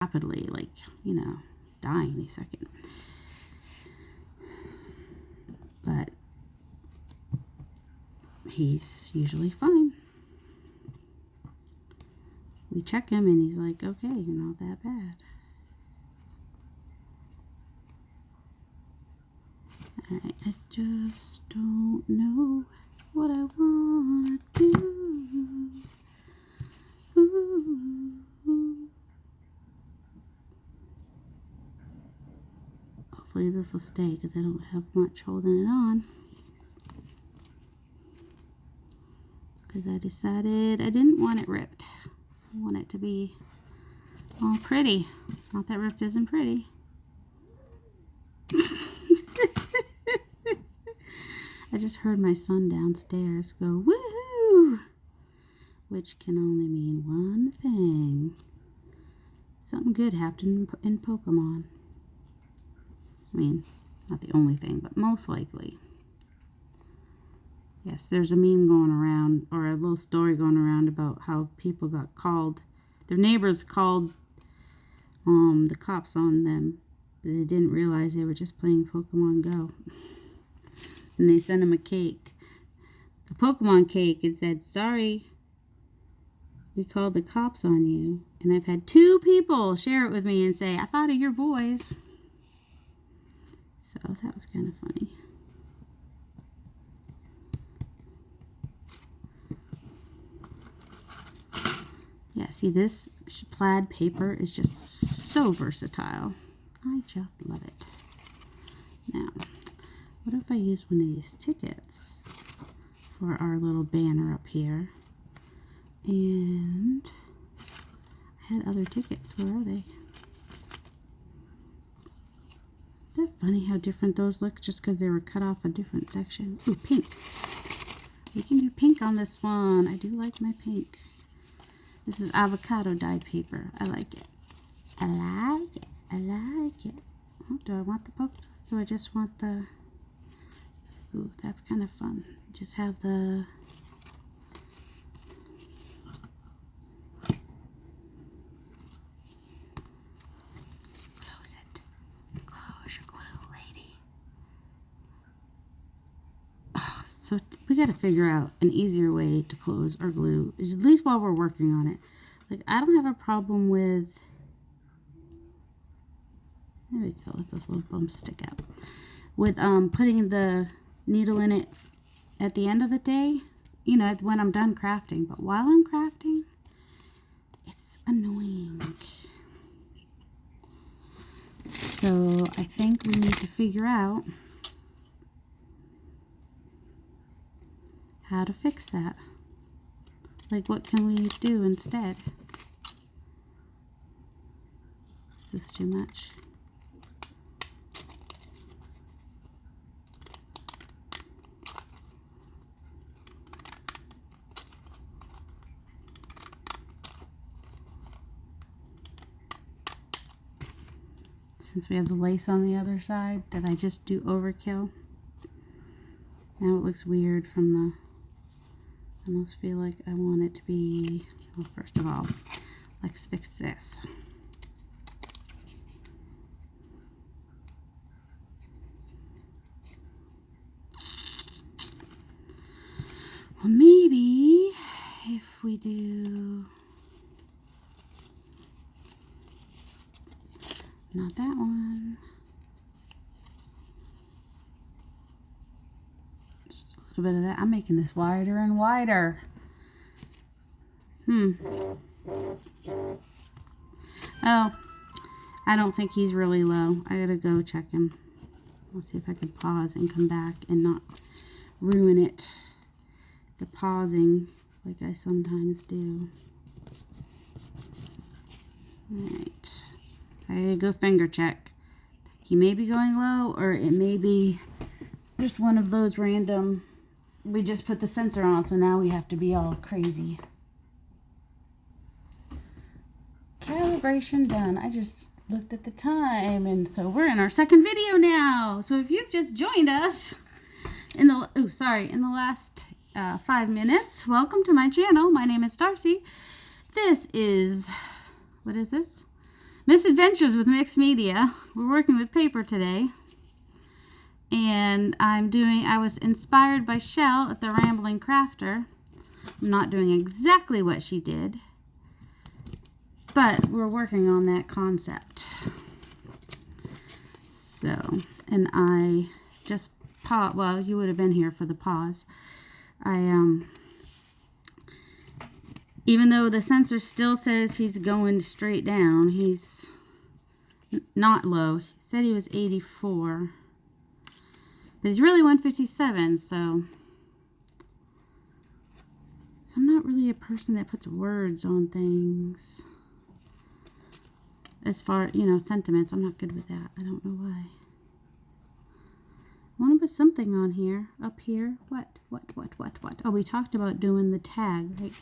rapidly, like, you know, die any second. But he's usually fine. We check him and he's like, okay, you're not that bad. I just don't know what I want to do. Ooh. Hopefully this will stay because I don't have much holding it on. Because I decided I didn't want it ripped. I want it to be all pretty. Not that ripped isn't pretty. I just heard my son downstairs go, woohoo! Which can only mean one thing. Something good happened in Pokemon. I mean, not the only thing, but most likely. Yes, there's a meme going around, or a little story going around about how people got called. Their neighbors called the cops on them, but they didn't realize they were just playing Pokemon Go. And they sent them a cake. A Pokemon cake, and said, sorry, we called the cops on you. And I've had 2 people share it with me and say, I thought of your boys. So that was kind of funny. Yeah, see, this plaid paper is just so versatile. I just love it. Now, what if I use one of these tickets for our little banner up here? And I had other tickets. Where are they? Isn't that funny how different those look just because they were cut off a different section? Ooh, pink. We can do pink on this one. I do like my pink. This is avocado dye paper. I like it. I like it. I like it. Oh, do I want the polka dots or I just want the... Ooh, that's kind of fun. Just have the... Close it. Close your glue, lady. Oh, so we got to figure out an easier way to close our glue, at least while we're working on it. Like, I don't have a problem with... There we go, let those little bumps stick out. With putting the needle in it at the end of the day, you know, when I'm done crafting. But while I'm crafting, it's annoying. So I think we need to figure out how to fix that. Like, what can we do instead? Is this too much? Since we have the lace on the other side, did I just do overkill? Now it looks weird from the... I almost feel like I want it to be... Well, first of all, let's fix this. Well, maybe if we do... Not that one. Just a little bit of that. I'm making this wider and wider. Oh, I don't think he's really low. I gotta go check him. I'll see if I can pause and come back and not ruin it. The pausing like I sometimes do. Alright. I gotta go finger check. He may be going low, or it may be just one of those random, we just put the sensor on, so now we have to be all crazy. Calibration done. I just looked at the time, and so we're in our second video now. So if you've just joined us in the, in the last 5 minutes, welcome to my channel. My name is Darcy. This is, what is this? Misadventures with Mixed Media. We're working with paper today. And I was inspired by Chelle at the Rambling Crafter. I'm not doing exactly what she did, but we're working on that concept. So, and I just paused, well, you would have been here for the pause. Even though the sensor still says he's going straight down, he's not low. He said he was 84, but he's really 157, so I'm not really a person that puts words on things. As far, sentiments, I'm not good with that. I don't know why. I want to put something on here, up here. What? Oh, we talked about doing the tag, right?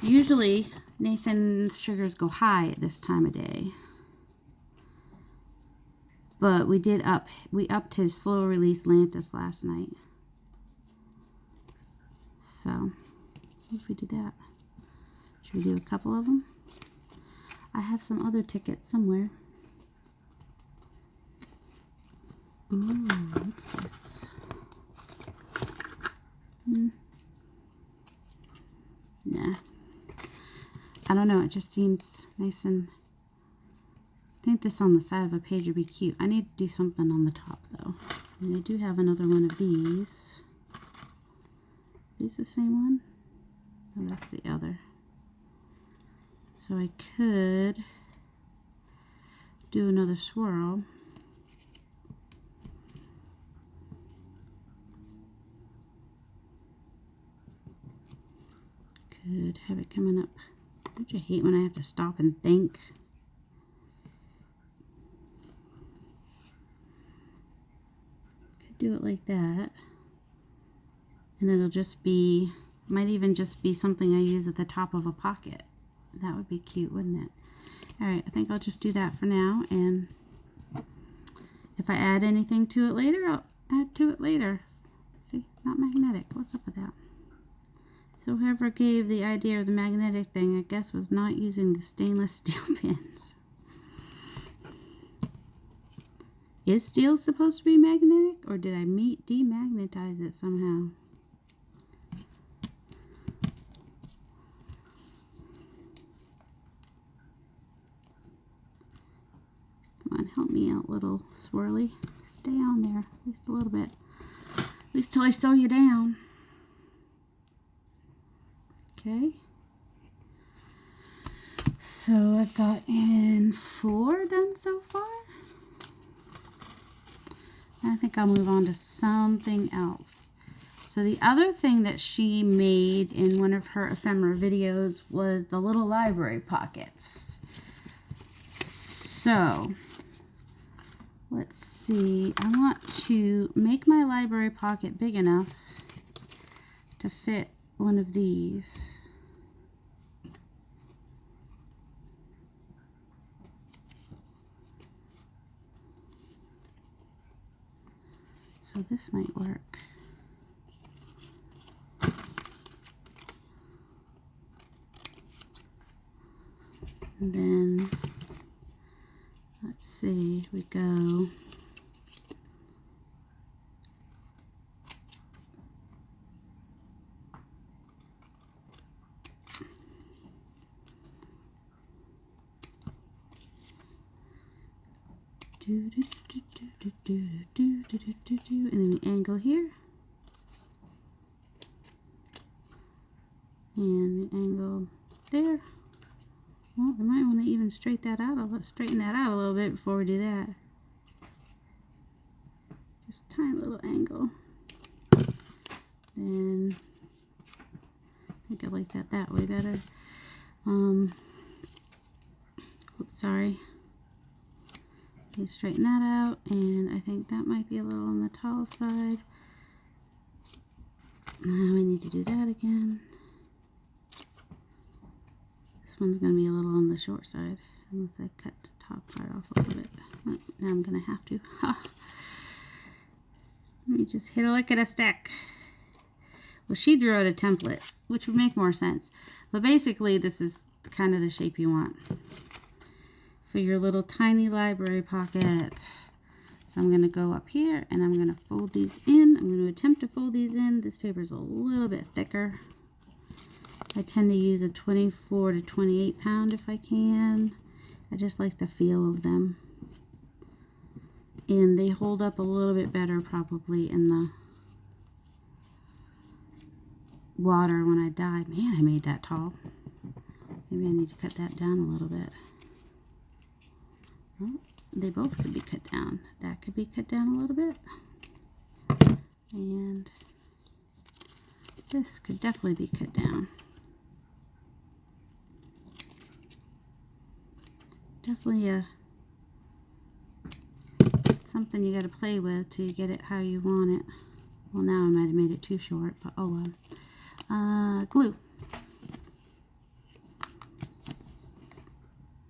Usually, Nathan's sugars go high at this time of day. But we upped his slow release Lantus last night. So, if we do that, should we do a couple of them? I have some other tickets somewhere. Ooh, what's this? Nah. I don't know, it just seems nice, and I think this on the side of a page would be cute. I need to do something on the top though. And I do have another one of these. Is this the same one? Oh, that's the other. So I could do another swirl. Could have it coming up. Don't you hate when I have to stop and think? Could do it like that. And it'll just be, might even just be something I use at the top of a pocket. That would be cute, wouldn't it? Alright, I think I'll just do that for now. And if I add anything to it later, I'll add to it later. See, not magnetic. What's up with that? So whoever gave the idea of the magnetic thing, I guess, was not using the stainless steel pins. Is steel supposed to be magnetic, or did I demagnetize it somehow? Come on, help me out, little swirly. Stay on there, at least a little bit. At least till I sew you down. Okay, so I've got in 4 done so far. I think I'll move on to something else. So the other thing that she made in one of her ephemera videos was the little library pockets. So let's see, I want to make my library pocket big enough to fit one of these. So this might work. And then let's see, we go and then we angle here, and we angle there. Well, we might want to even straighten that out a little bit before we do that. Just a tiny little angle. Then I think I like that way better. Oops, sorry. Straighten that out, and I think that might be a little on the tall side. Now we need to do that again. This one's going to be a little on the short side, unless I cut the top part off a little bit. Oh, now I'm going to have to. Ha. Let me just hit a lick at a stick. Well, she drew out a template, which would make more sense. But basically, this is kind of the shape you want for your little tiny library pocket. So I'm going to go up here and I'm going to fold these in. I'm going to attempt to fold these in. This paper is a little bit thicker. I tend to use a 24 to 28 pound if I can. I just like the feel of them. And they hold up a little bit better probably in the water when I dye. Man, I made that tall. Maybe I need to cut that down a little bit. Well, they both could be cut down. That could be cut down a little bit. And this could definitely be cut down. Definitely something you got to play with till you get it how you want it. Well, now I might have made it too short, but oh well. Glue.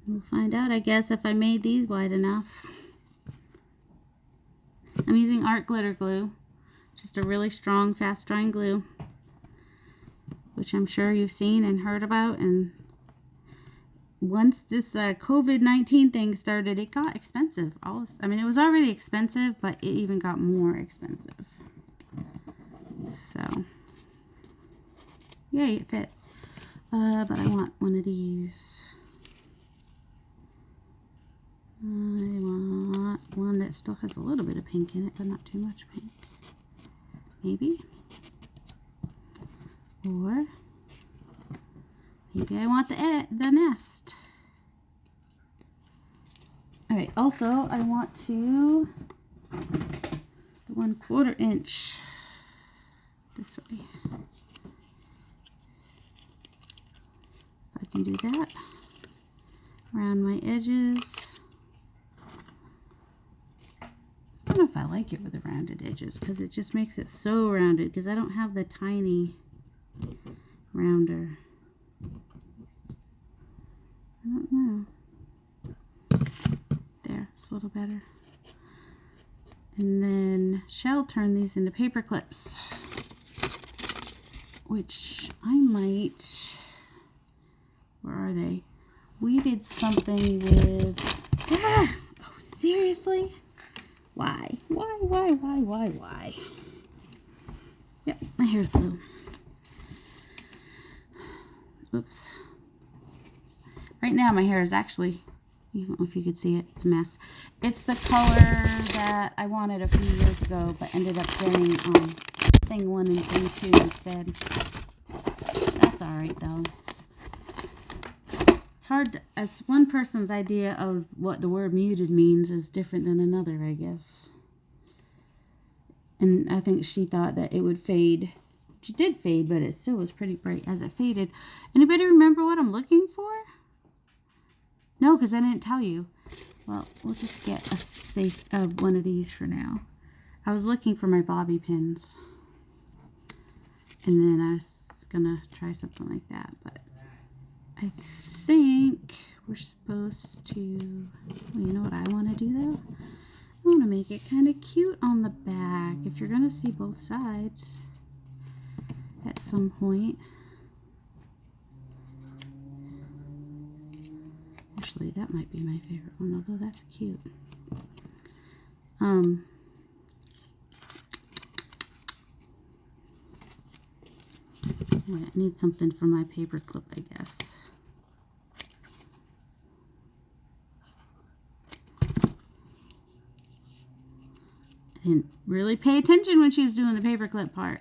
We'll find out, I guess, if I made these wide enough. I'm using art glitter glue. Just a really strong, fast-drying glue, which I'm sure you've seen and heard about. And once this COVID-19 thing started, it got expensive. I mean, it was already expensive, but it even got more expensive. So, yay, it fits. But I want one of these. I want one that still has a little bit of pink in it, but not too much pink. Maybe. Or maybe I want the nest. Alright, also I want the 1/4 inch this way. If I can do that around my edges. I don't know if I like it with the rounded edges because it just makes it so rounded because I don't have the tiny rounder. I don't know. There, it's a little better. And then Chelle turned these into paper clips, which I might, where are they? We did something with, oh, seriously? Why? Why? Yep, my hair's blue. Oops. Right now my hair is actually, I don't know if you could see it, it's a mess. It's the color that I wanted a few years ago, but ended up getting thing 1 and thing 2 instead. That's alright though. It's hard, it's one person's idea of what the word muted means is different than another, I guess. And I think she thought that it would fade. It did fade, but it still was pretty bright as it faded. Anybody remember what I'm looking for? No, because I didn't tell you. Well, we'll just get a safe one of these for now. I was looking for my bobby pins. And then I was going to try something like that, but I think we're supposed to, well, you know what I want to do though? I want to make it kind of cute on the back. If you're going to see both sides at some point. Actually, that might be my favorite one, although that's cute. I need something for my paper clip, I guess. I didn't really pay attention when she was doing the paper clip part.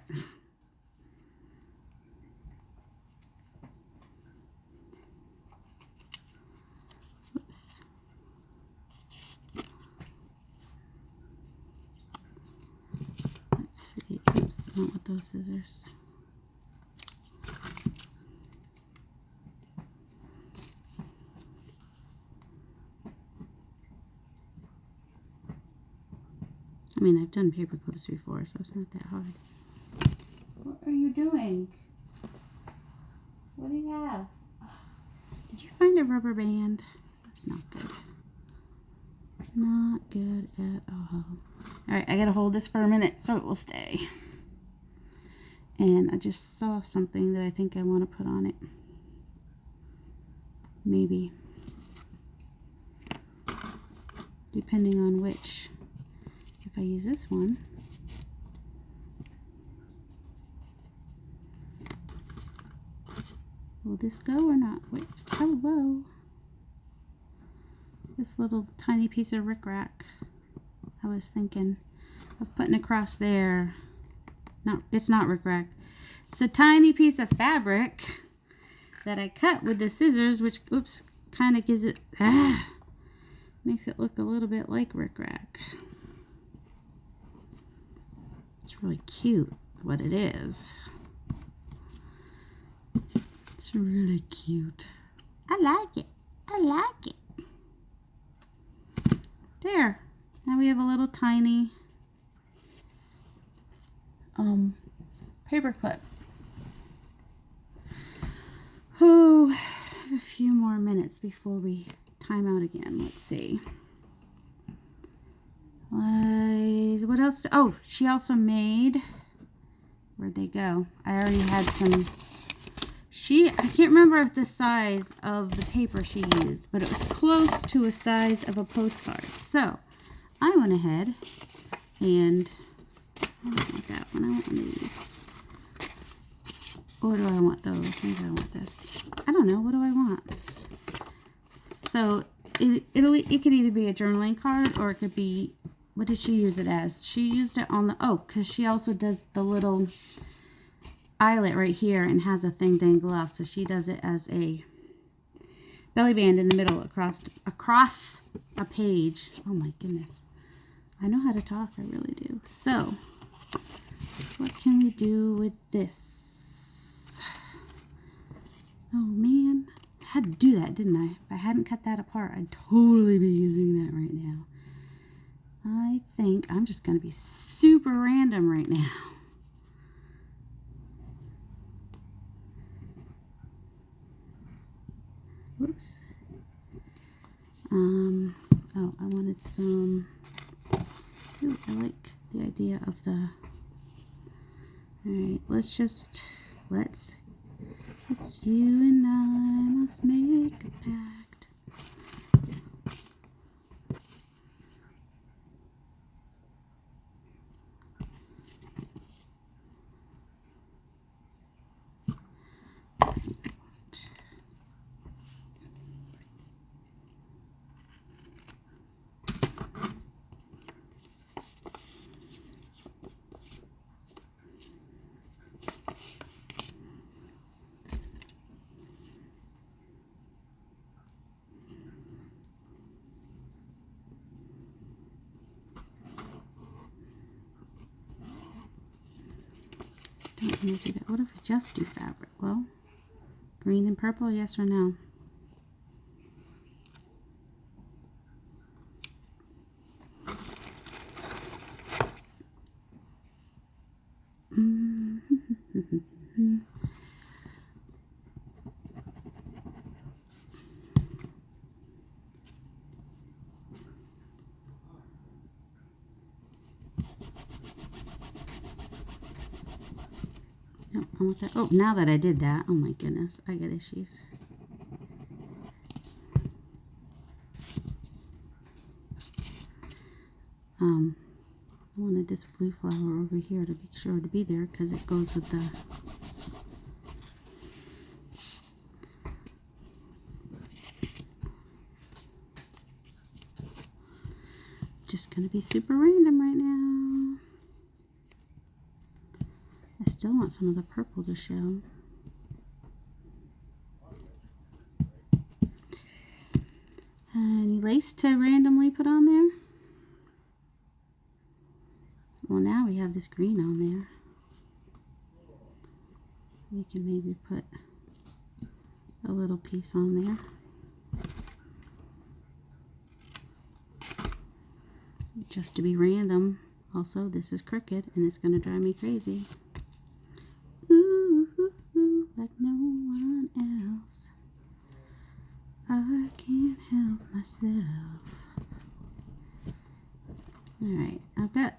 Oops. Let's see. Oops, I don't want those scissors. I mean, I've done paper clips before, so it's not that hard. What are you doing? What do you have? Did you find a rubber band? That's not good. Not good at all. Alright, I gotta hold this for a minute so it will stay. And I just saw something that I think I want to put on it. maybe. Depending on which. If I use this one. Will this go or not? Wait, hello. This little tiny piece of rickrack. I was thinking of putting across there. No, it's not rickrack. It's a tiny piece of fabric that I cut with the scissors, which, oops, kind of gives it, makes it look a little bit like rickrack. It's really cute, what it is. It's really cute. I like it. I like it. There. Now we have a little tiny paper clip. Oh, a few more minutes before we time out again. Let's see. What else? Oh, she also made, where'd they go? I already had some. I can't remember the size of the paper she used, but it was close to a size of a postcard. So I went ahead and, I don't want that one, I want one of these. Or do I want those? Maybe I want this. I don't know, what do I want? So it could either be a journaling card or it could be, what did she use it as? She used it on the, because she also does the little eyelet right here and has a thing dangle off, so she does it as a belly band in the middle across a page. Oh my goodness, I know how to talk, I really do. So what can we do with this? Oh man, I had to do that, didn't I? If I hadn't cut that apart, I'd totally be using that right now. I think I'm just going to be super random right now. Oops. Oh, I wanted some. Ooh, I like the idea of the. Alright, let's you and I must make a pact. Don't want to do that. What if we just do fabric? Well, green and purple, yes or no? I want that. Oh, now that I did that, oh my goodness, I got issues. I wanted this blue flower over here to be sure to be there because it goes with the. Just gonna be super random right now. I still want some of the purple to show. Any lace to randomly put on there? Well, now we have this green on there. We can maybe put a little piece on there. Just to be random. Also, this is crooked and it's going to drive me crazy. Ooh, ooh, ooh, like no one else. I can't help myself. Alright, I've got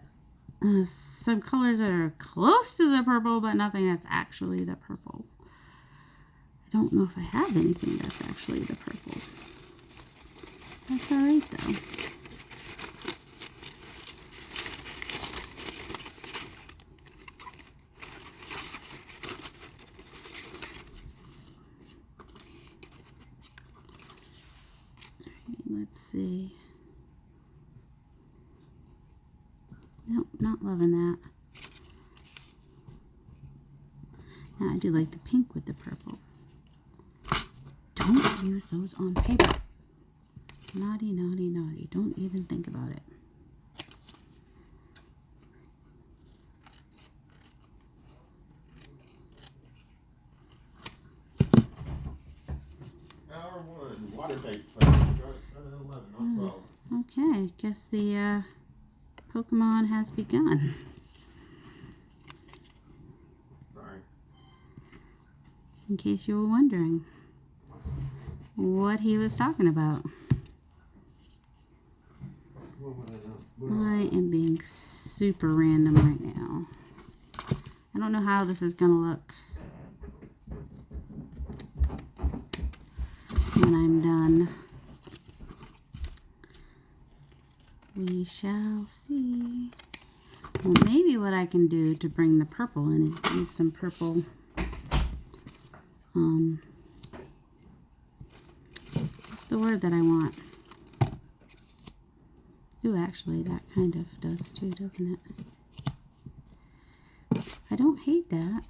some colors that are close to the purple, but nothing that's actually the purple. I don't know if I have anything that's actually the purple. That's alright though. Let's see. Nope, not loving that. Now I do like the pink with the purple. Don't use those on paper. Naughty, naughty, naughty. Don't even think about it. Hour 1, water date. 11, not 12. Okay, guess the Pokemon has begun. Sorry. In case you were wondering what he was talking about. I am being super random right now. I don't know how this is going to look when I'm done. We shall see. Well, maybe what I can do to bring the purple in is use some purple what's the word that I want? Ooh, actually, that kind of does too, doesn't it? I don't hate that.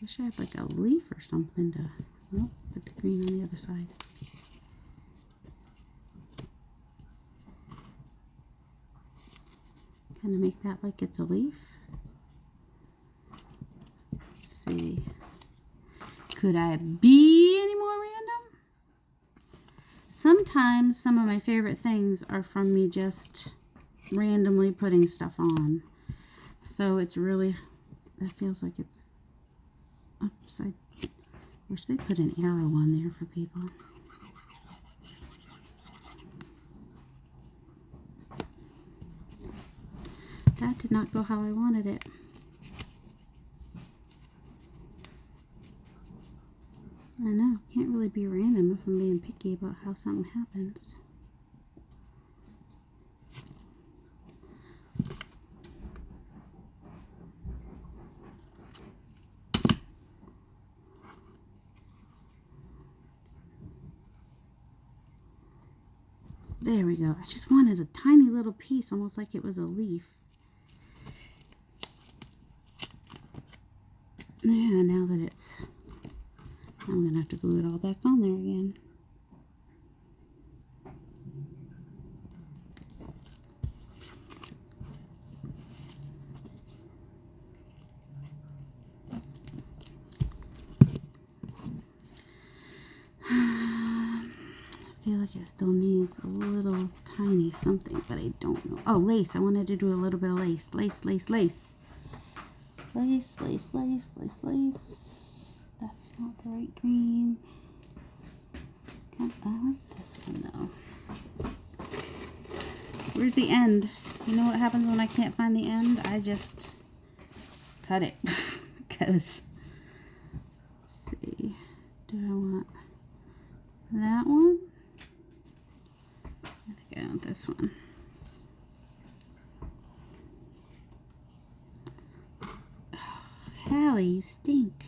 Wish I had like a leaf or something to, oh, put the green on the other side. Kind of make that like it's a leaf. Let's see. Could I be any more random? Sometimes some of my favorite things are from me just randomly putting stuff on. So it's really, that feels like it's, oops, I wish they put an arrow on there for people. That did not go how I wanted it. I know, can't really be random if I'm being picky about how something happens. There we go. I just wanted a tiny little piece, almost like it was a leaf. Yeah, now that it's, I'm going to have to glue it all back on there again. I feel like it still needs a little tiny something, but I don't know. Oh, lace. I wanted to do a little bit of lace. Lace, lace, lace. Lace, lace, lace, lace, lace. That's not the right green. I like this one though. Where's the end? You know what happens when I can't find the end? I just cut it. Because, let's see. Do I want that one? I think I want this one. Hallie, you stink.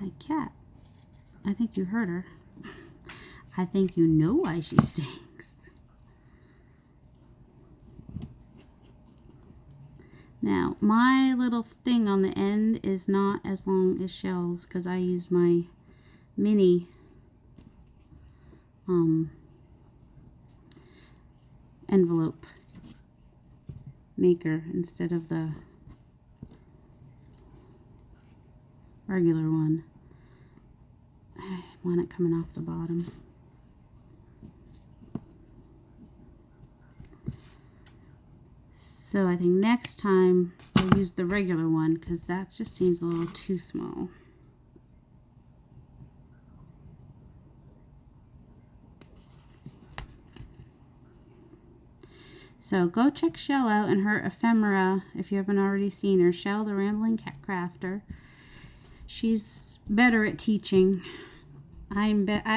My cat. I think you heard her. I think you know why she stinks. Now, my little thing on the end is not as long as Chelle's because I used my mini envelope maker instead of the regular one. I want it coming off the bottom. So I think next time I'll use the regular one because that just seems a little too small. So go check Chelle out and her ephemera if you haven't already seen her. Chelle, the Rambling Cat Crafter. She's better at teaching. I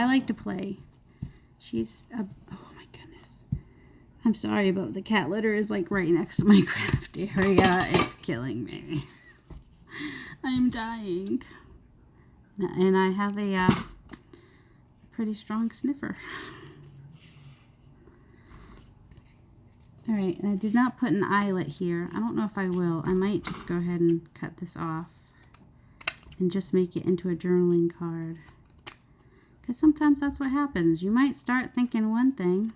like to play. She's a, oh my goodness. I'm sorry about the cat litter is like right next to my craft area. It's killing me. I'm dying. And I have a pretty strong sniffer. Alright, and I did not put an eyelet here. I don't know if I will. I might just go ahead and cut this off and just make it into a journaling card. Because sometimes that's what happens. You might start thinking one thing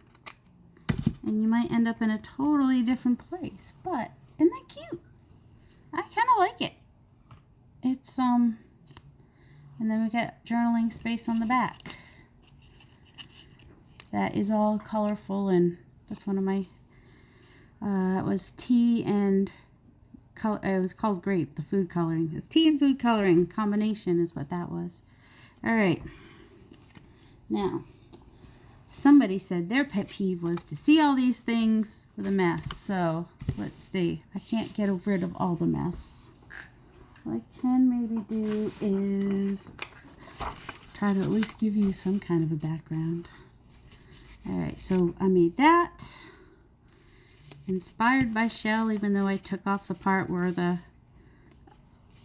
and you might end up in a totally different place. But isn't that cute? I kind of like it. It's, and then we got journaling space on the back. That is all colorful, and that's one of my, it was tea and, it was called grape, the food coloring. It's tea and food coloring combination is what that was. Alright. Now, somebody said their pet peeve was to see all these things with a mess. So, let's see. I can't get rid of all the mess. What I can maybe do is try to at least give you some kind of a background. Alright, so I made that. Inspired by Chelle, even though I took off the part where the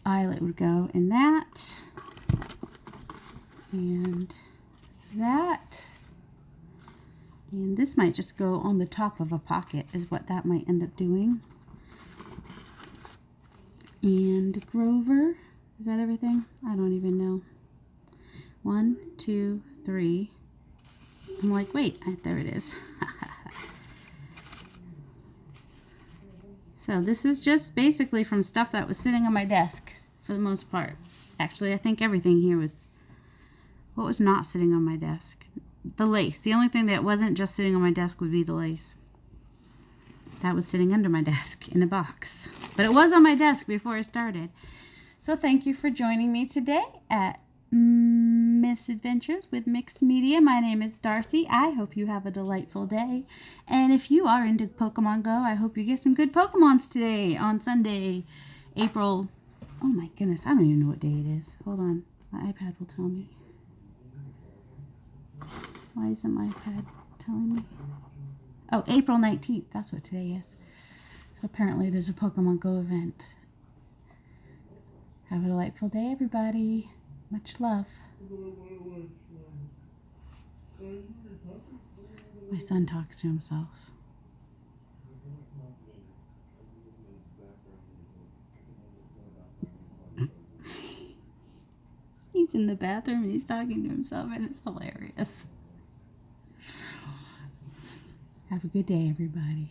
eyelet would go. And that. And that. And this might just go on the top of a pocket is what that might end up doing. And Grover. Is that everything? I don't even know. 1, 2, 3. I'm like, wait, there it is. So this is just basically from stuff that was sitting on my desk for the most part. Actually, I think everything here was, what was not sitting on my desk? The lace. The only thing that wasn't just sitting on my desk would be the lace. That was sitting under my desk in a box. But it was on my desk before I started. So thank you for joining me today at Misadventures with Mixed Media. My name is Darcy. I hope you have a delightful day. And if you are into Pokemon Go, I hope you get some good Pokemons today on Sunday, April. Oh my goodness, I don't even know what day it is. Hold on. My iPad will tell me. Why isn't my iPad telling me? Oh, April 19th. That's what today is. So apparently there's a Pokemon Go event. Have a delightful day, everybody. Much love. My son talks to himself. He's in the bathroom and he's talking to himself, and it's hilarious. Have a good day, everybody.